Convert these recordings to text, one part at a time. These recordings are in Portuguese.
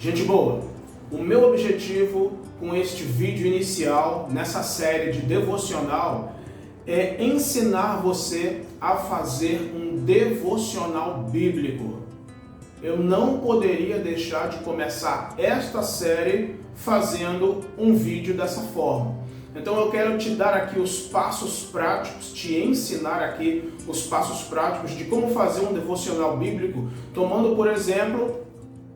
Gente boa, o meu objetivo com este vídeo inicial, nessa série de devocional, é ensinar você a fazer um devocional bíblico. Eu não poderia deixar de começar esta série fazendo um vídeo dessa forma. Então eu quero te dar aqui os passos práticos, te ensinar aqui os passos práticos de como fazer um devocional bíblico, tomando, por exemplo,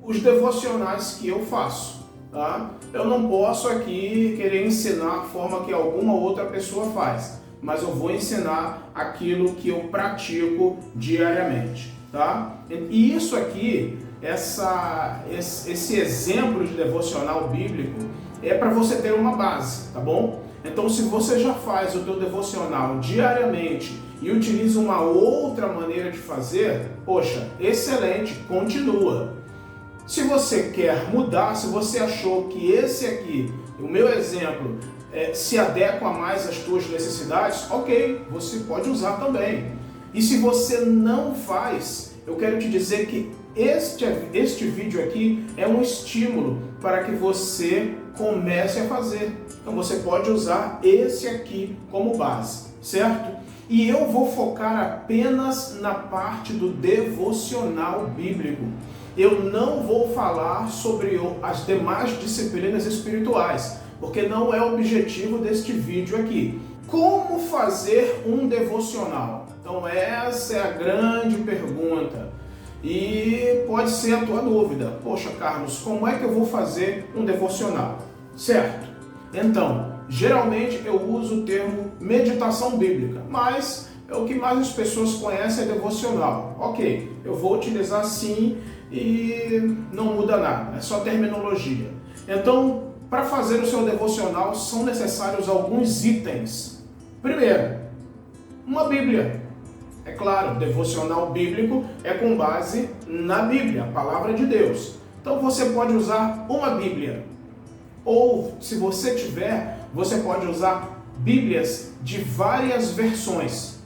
os devocionais que eu faço. Tá? Eu não posso aqui querer ensinar a forma que alguma outra pessoa faz, mas eu vou ensinar aquilo que eu pratico diariamente. Tá? E isso aqui, esse exemplo de devocional bíblico é para você ter uma base, tá bom? Então, se você já faz o teu devocional diariamente e utiliza uma outra maneira de fazer, poxa, excelente, continua. Se você quer mudar, se você achou que esse aqui, o meu exemplo, se adequa mais às tuas necessidades, ok, você pode usar também. E se você não faz, eu quero te dizer que este vídeo aqui é um estímulo para que você comece a fazer. Então você pode usar esse aqui como base, certo? E eu vou focar apenas na parte do devocional bíblico. Eu não vou falar sobre as demais disciplinas espirituais, porque não é o objetivo deste vídeo aqui. Como fazer um devocional? Então essa é a grande pergunta. E pode ser a tua dúvida. Poxa, Carlos, como é que eu vou fazer um devocional? Certo? Então, geralmente eu uso o termo meditação bíblica, mas o que mais as pessoas conhecem é devocional. Ok, eu vou utilizar sim e não muda nada, é só terminologia. Então, para fazer o seu devocional são necessários alguns itens. Primeiro, uma Bíblia. É claro, devocional bíblico é com base na Bíblia, a palavra de Deus. Então você pode usar uma Bíblia. Ou, se você tiver, você pode usar Bíblias de várias versões.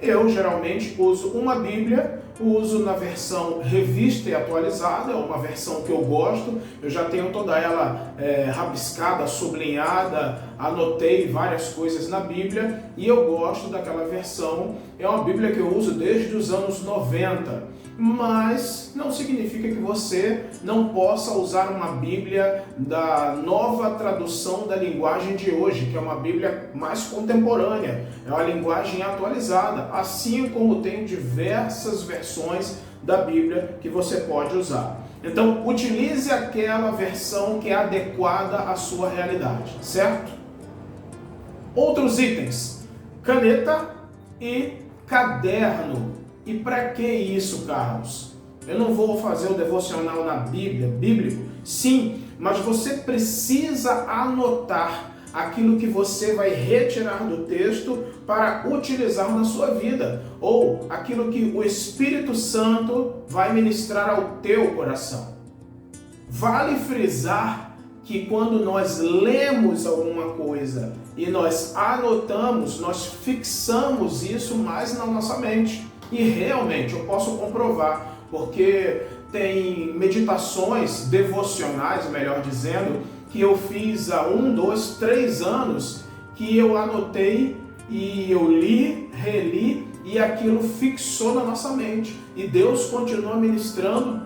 Eu geralmente uso uma Bíblia, uso na versão revista e atualizada, uma versão que eu gosto. Eu já tenho toda ela rabiscada, sublinhada, anotei várias coisas na Bíblia e eu gosto daquela versão. É uma Bíblia que eu uso desde os anos 90. Mas não significa que você não possa usar uma Bíblia da nova tradução da linguagem de hoje, que é uma Bíblia mais contemporânea, é uma linguagem atualizada, assim como tem diversas versões da Bíblia que você pode usar. Então, utilize aquela versão que é adequada à sua realidade, certo? Outros itens: caneta e caderno. E para que isso, Carlos? Eu não vou fazer o devocional na Bíblia, bíblico? Sim, mas você precisa anotar aquilo que você vai retirar do texto para utilizar na sua vida, ou aquilo que o Espírito Santo vai ministrar ao teu coração. Vale frisar que quando nós lemos alguma coisa e nós anotamos, nós fixamos isso mais na nossa mente. E realmente eu posso comprovar, porque tem meditações devocionais, melhor dizendo, que eu fiz há 1, 2, 3 anos, que eu anotei e eu li, reli e aquilo fixou na nossa mente. E Deus continua ministrando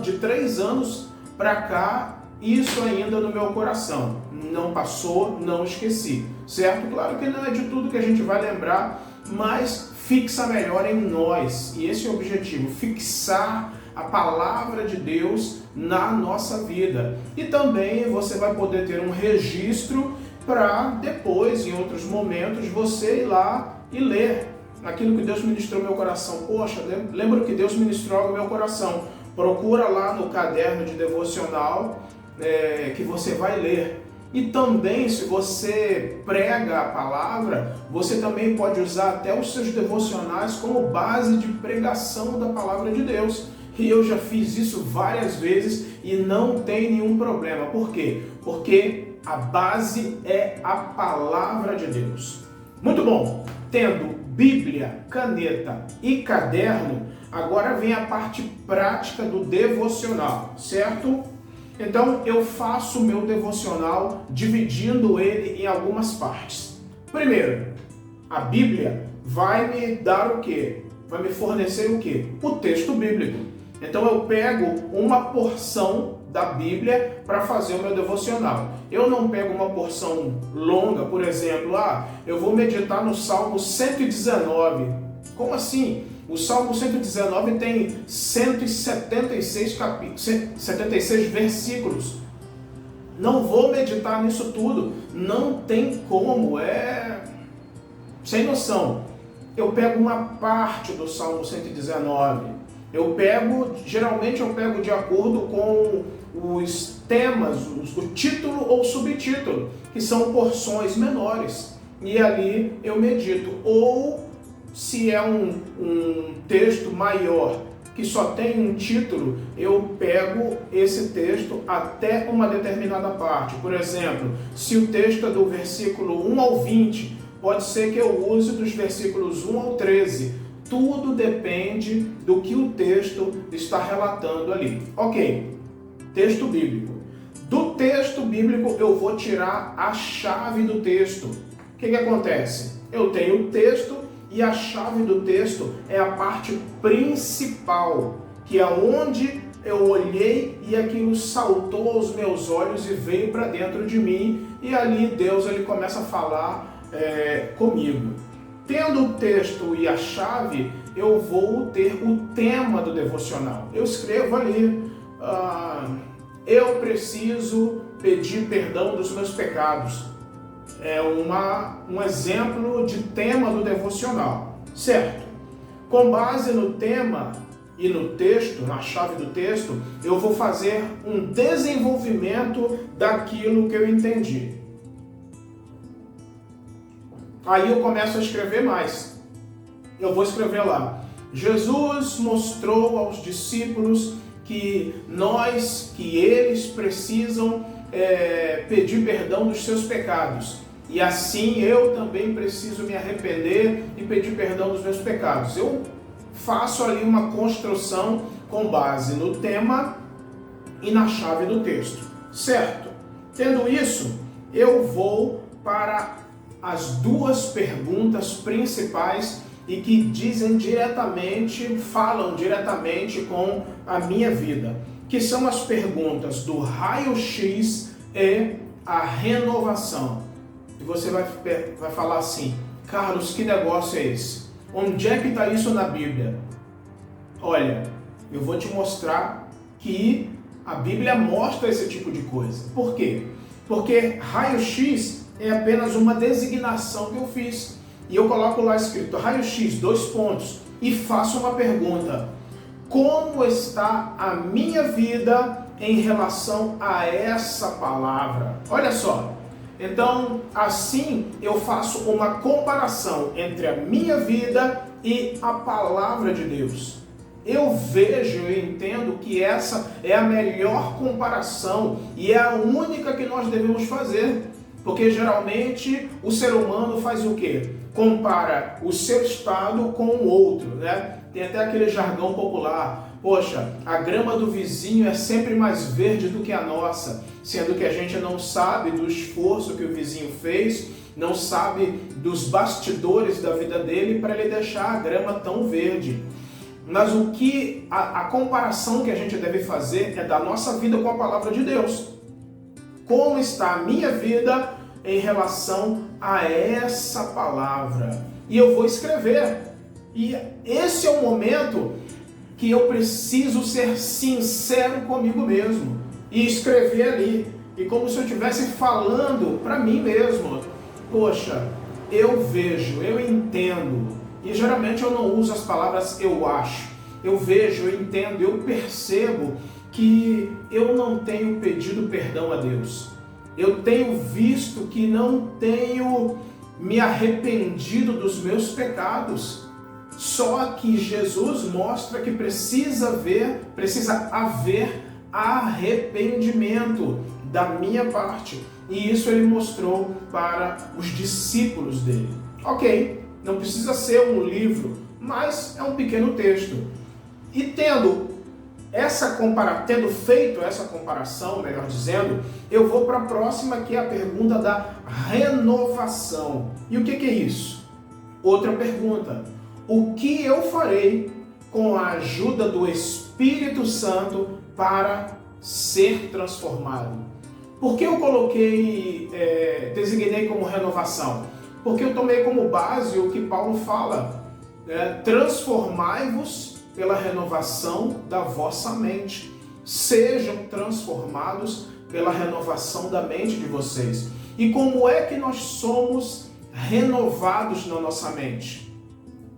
de 3 anos para cá, isso ainda no meu coração. Não passou, não esqueci, certo? Claro que não é de tudo que a gente vai lembrar, mas fixa melhor em nós, e esse é o objetivo, fixar a palavra de Deus na nossa vida. E também você vai poder ter um registro para depois, em outros momentos, você ir lá e ler aquilo que Deus ministrou no meu coração. Poxa, lembra que Deus ministrou no meu coração. Procura lá no caderno de devocional que você vai ler. E também, se você prega a palavra, você também pode usar até os seus devocionais como base de pregação da palavra de Deus. E eu já fiz isso várias vezes e não tem nenhum problema. Por quê? Porque a base é a palavra de Deus. Muito bom! Tendo Bíblia, caneta e caderno, Agora vem a parte prática do devocional, certo? Então eu faço o meu devocional dividindo ele em algumas partes. Primeiro, a Bíblia vai me dar o quê? Vai me fornecer o quê? O texto bíblico. Então eu pego uma porção da Bíblia para fazer o meu devocional. Eu não pego uma porção longa, por exemplo, eu vou meditar no Salmo 119. Como assim? O Salmo 119 tem 176 versículos. Não vou meditar nisso tudo. Não tem como, sem noção. Eu pego uma parte do Salmo 119. Geralmente eu pego de acordo com os temas, o título ou subtítulo, que são porções menores. E ali eu medito. Ou se é um texto maior que só tem um título, eu pego esse texto até uma determinada parte. Por exemplo, se o texto é do versículo 1 ao 20, pode ser que eu use dos versículos 1 ao 13. Tudo depende do que o texto está relatando ali. Ok, texto bíblico. Do texto bíblico eu vou tirar a chave do texto. O que acontece? Eu tenho o texto e a chave do texto é a parte principal, que é onde eu olhei e aquilo saltou aos meus olhos e veio para dentro de mim, e ali Deus ele começa a falar comigo. Tendo o texto e a chave, eu vou ter o tema do devocional. Eu escrevo ali, eu preciso pedir perdão dos meus pecados. É um exemplo de tema do devocional, certo? Com base no tema e no texto, na chave do texto, eu vou fazer um desenvolvimento daquilo que eu entendi. Aí eu começo a escrever mais. Eu vou escrever lá: Jesus mostrou aos discípulos que eles precisam pedir perdão dos seus pecados. E assim eu também preciso me arrepender e pedir perdão dos meus pecados. Eu faço ali uma construção com base no tema e na chave do texto, certo? Tendo isso, eu vou para as duas perguntas principais e que falam diretamente com a minha vida, que são as perguntas do raio-x e a renovação. E você vai falar assim: Carlos, que negócio é esse? Onde é que está isso na Bíblia? Olha, eu vou te mostrar que a Bíblia mostra esse tipo de coisa. Por quê? Porque raio-x é apenas uma designação que eu fiz. E eu coloco lá escrito raio-x, 2 pontos, e faço uma pergunta: como está a minha vida em relação a essa palavra? Olha só. Então, assim eu faço uma comparação entre a minha vida e a palavra de Deus. Eu entendo que essa é a melhor comparação e é a única que nós devemos fazer. Porque geralmente o ser humano faz o quê? Compara o seu estado com o outro, né? Tem até aquele jargão popular: poxa, a grama do vizinho é sempre mais verde do que a nossa, sendo que a gente não sabe do esforço que o vizinho fez, não sabe dos bastidores da vida dele para ele deixar a grama tão verde. Mas a comparação que a gente deve fazer é da nossa vida com a palavra de Deus. Como está a minha vida em relação a essa palavra? E eu vou escrever. E esse é o momento que eu preciso ser sincero comigo mesmo e escrever ali. E como se eu estivesse falando para mim mesmo: poxa, eu vejo, eu entendo. E geralmente eu não uso as palavras eu acho. Eu vejo, eu entendo, eu percebo que eu não tenho pedido perdão a Deus. Eu tenho visto que não tenho me arrependido dos meus pecados. Só que Jesus mostra que precisa haver arrependimento da minha parte. E isso ele mostrou para os discípulos dele. Ok, não precisa ser um livro, mas é um pequeno texto. E tendo feito essa comparação, melhor dizendo, eu vou para a próxima, que é a pergunta da renovação. E o que é isso? Outra pergunta. O que eu farei com a ajuda do Espírito Santo para ser transformado? Por que eu designei como renovação? Porque eu tomei como base o que Paulo fala, transformai-vos pela renovação da vossa mente. Sejam transformados pela renovação da mente de vocês. E como é que nós somos renovados na nossa mente?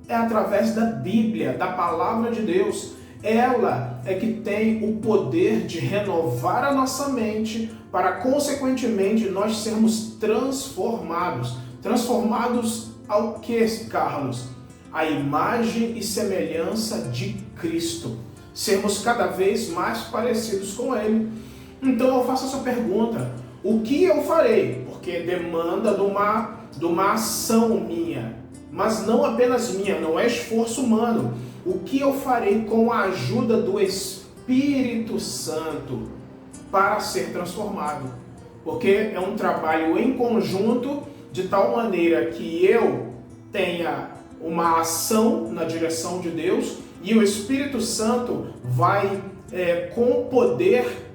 É através da Bíblia, da Palavra de Deus. Ela é que tem o poder de renovar a nossa mente para, consequentemente, nós sermos transformados. Transformados ao que, Carlos? A imagem e semelhança de Cristo. Sermos cada vez mais parecidos com Ele. Então eu faço essa pergunta. O que eu farei? Porque demanda de uma ação minha. Mas não apenas minha, não é esforço humano. O que eu farei com a ajuda do Espírito Santo para ser transformado? Porque é um trabalho em conjunto, de tal maneira que eu tenha uma ação na direção de Deus e o Espírito Santo vai, com poder,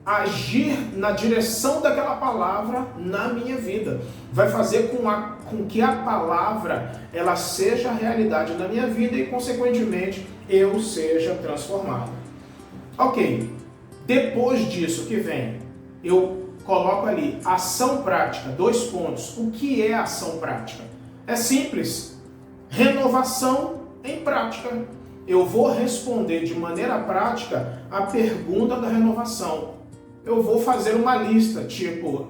agir na direção daquela palavra na minha vida. Vai fazer com que a palavra ela seja realidade na minha vida e, consequentemente, eu seja transformado. Ok, depois disso que vem, eu coloco ali ação prática, 2 pontos. O que é ação prática? É simples, renovação em prática. Eu vou responder de maneira prática a pergunta da renovação. Eu vou fazer uma lista, tipo,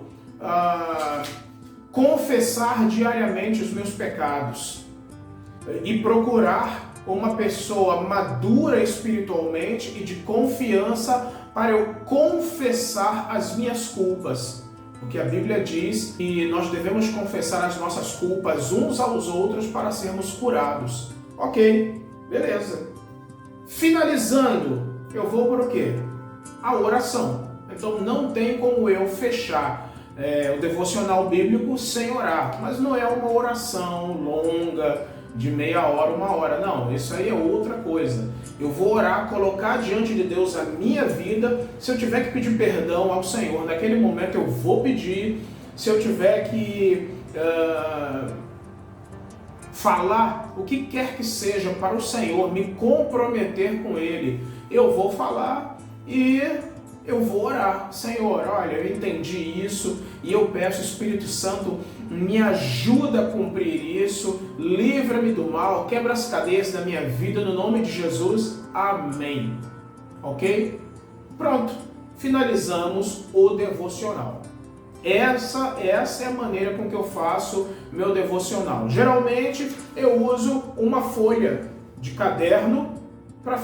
confessar diariamente os meus pecados e procurar uma pessoa madura espiritualmente e de confiança para eu confessar as minhas culpas. Porque a Bíblia diz que nós devemos confessar as nossas culpas uns aos outros para sermos curados. Ok, beleza. Finalizando, eu vou para o quê? A oração. Então não tem como eu fechar o devocional bíblico sem orar. Mas não é uma oração longa, de meia hora, 1 hora. Não, isso aí é outra coisa. Eu vou orar, colocar diante de Deus a minha vida. Se eu tiver que pedir perdão ao Senhor, naquele momento eu vou pedir. Se eu tiver que falar o que quer que seja para o Senhor, me comprometer com Ele, eu vou falar e eu vou orar. Senhor, olha, eu entendi isso e eu peço, Espírito Santo, me ajuda a cumprir isso, livra-me do mal, quebra as cadeias da minha vida, no nome de Jesus, amém. Ok? Pronto, finalizamos o devocional. Essa é a maneira com que eu faço meu devocional. Geralmente eu uso uma folha de caderno para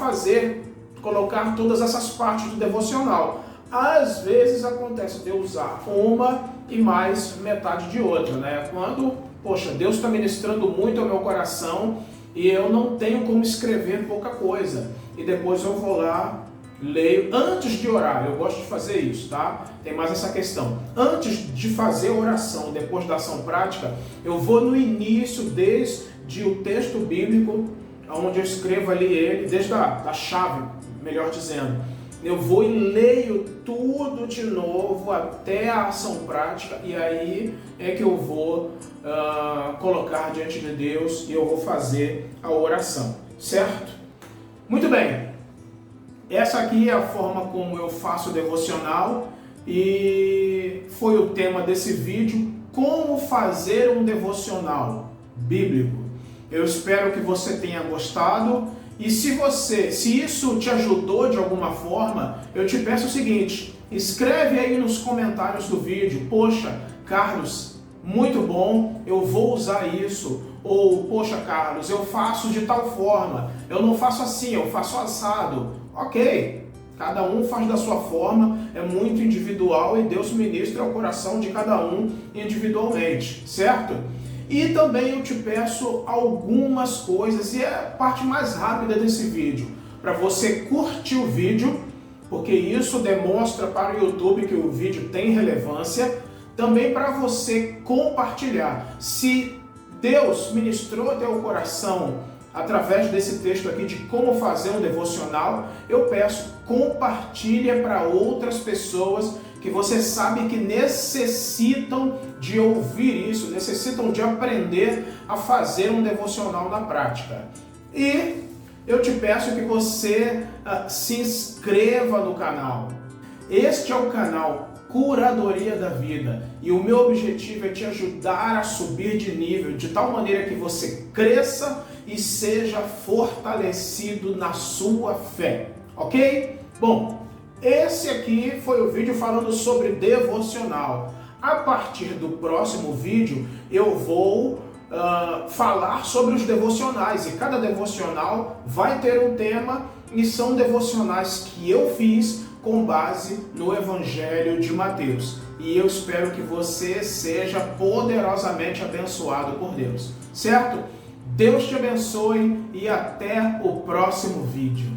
colocar todas essas partes do devocional. Às vezes acontece de eu usar uma e mais metade de outra, né? Quando, poxa, Deus está ministrando muito ao meu coração e eu não tenho como escrever pouca coisa. E depois eu vou lá, leio, antes de orar, eu gosto de fazer isso, tá? Tem mais essa questão. Antes de fazer a oração, depois da ação prática, eu vou no início, desde o texto bíblico, onde eu escrevo ali ele, desde a chave, melhor dizendo. Eu vou e leio tudo de novo até a ação prática e aí é que eu vou colocar diante de Deus e eu vou fazer a oração, certo? Muito bem, essa aqui é a forma como eu faço o devocional e foi o tema desse vídeo, como fazer um devocional bíblico. Eu espero que você tenha gostado. E se isso te ajudou de alguma forma, eu te peço o seguinte, escreve aí nos comentários do vídeo, poxa, Carlos, muito bom, eu vou usar isso, ou, poxa, Carlos, eu faço de tal forma, eu não faço assim, eu faço assado. Ok, cada um faz da sua forma, é muito individual e Deus ministra ao coração de cada um individualmente, certo? E também eu te peço algumas coisas, e é a parte mais rápida desse vídeo, para você curtir o vídeo, porque isso demonstra para o YouTube que o vídeo tem relevância, também para você compartilhar. Se Deus ministrou ao teu coração através desse texto aqui de como fazer um devocional, eu peço, compartilha para outras pessoas que você sabe que necessitam de ouvir isso, necessitam de aprender a fazer um devocional na prática. E eu te peço que você se inscreva no canal. Este é o canal Curadoria da Vida e o meu objetivo é te ajudar a subir de nível de tal maneira que você cresça e seja fortalecido na sua fé, ok? Bom, esse aqui foi o vídeo falando sobre devocional. A partir do próximo vídeo eu vou falar sobre os devocionais, e cada devocional vai ter um tema, e são devocionais que eu fiz com base no Evangelho de Mateus. E eu espero que você seja poderosamente abençoado por Deus, certo? Deus te abençoe e até o próximo vídeo.